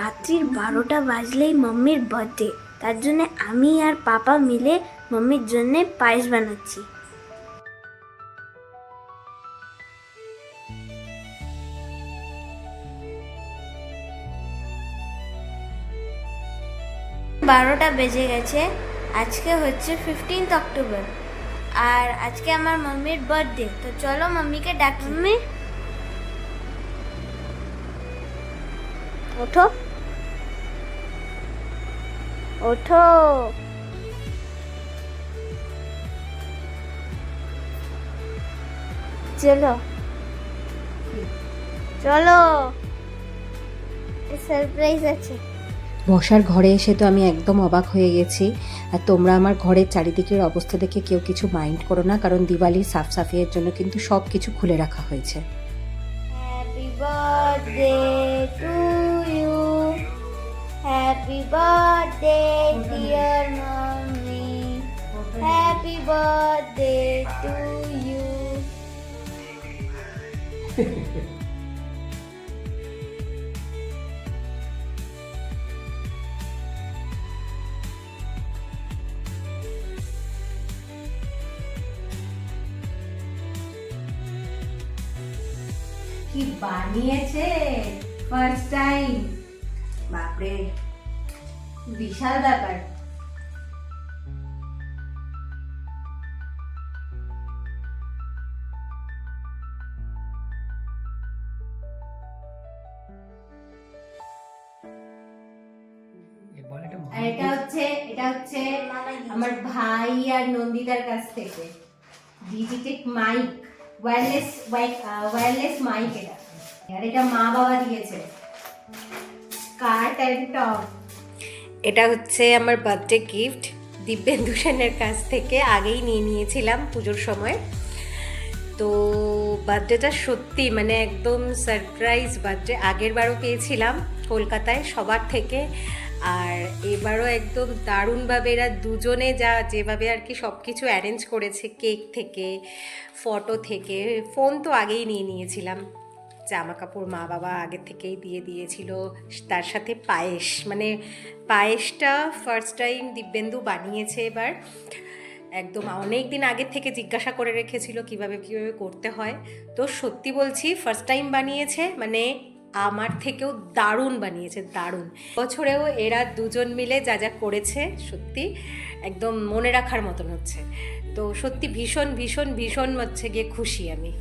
রাত্রির 12টা বাজলেই মাম্মির বার্থডে, তার জন্য আমি আর পাপা মিলে মাম্মির জন্য পায়েস বানাচ্ছি। বারোটা বেজে গেছে। আজকে হচ্ছে 15 অক্টোবর আর আজকে আমার মাম্মির বার্থডে। তো চলো মাম্মিকে ডাকি। মাম্মি ওঠো ওঠো। চলো চলো, সারপ্রাইজ আছে। বসার ঘরে এসে তো আমি একদম অবাক হয়ে গেছি। আর তোমরা আমার ঘরের চারিদিকের অবস্থা দেখে কেউ কিছু মাইন্ড করো না, কারণ দিওয়ালির সাফ সাফাইয়ের জন্য কিন্তু সব কিছু খুলে রাখা হয়েছে। Happy birthday to you, happy birthday dear mummy, happy birthday to you. কি বানিয়েছে ফার্স্ট টাইম, বাপরে বিশাল ব্যাপার। আর এটা হচ্ছে আমার ভাই আর নন্দিতার কাছ থেকে ডিজিটেক মাইক, ওয়্যারলেস মাইক। এটা আর এটা মা বাবা দিয়েছে স্কার্ট এন্ড টপ। এটা হচ্ছে আমার বার্থডে গিফট দিব্যেন্দু সেনের কাছ থেকে, আগেই নিয়ে নিয়েছিলাম পুজোর সময়। তো বার্থডেটা সত্যি মানে একদম সারপ্রাইজ বার্থডে। আগের বারও পেয়েছিলাম কলকাতায় সবার থেকে, আর এবারও একদম দারুণভাবে এরা দুজনে যেভাবে আর কি সব কিছু অ্যারেঞ্জ করেছে, কেক থেকে ফটো থেকে। ফোন তো আগেই নিয়ে নিয়েছিলাম, জামা কাপড় মা বাবা আগের থেকেই দিয়ে দিয়েছিল, তার সাথে পায়েস। মানে পায়েসটা ফার্স্ট টাইম দিব্যেন্দু বানিয়েছে এবার। একদম অনেক দিন আগের থেকে জিজ্ঞাসা করে রেখেছিল কিভাবে কিভাবে করতে হয়। তো সত্যি বলছি ফার্স্ট টাইম বানিয়েছে, মানে আমার থেকেও দারুণ বানিয়েছে, দারুণ। বছরেও এরা দুজন মিলে যা যা করেছে সত্যি একদম মনে রাখার মতন হচ্ছে। তো সত্যি ভীষণ ভীষণ ভীষণ হচ্ছে গিয়ে খুশি আমি।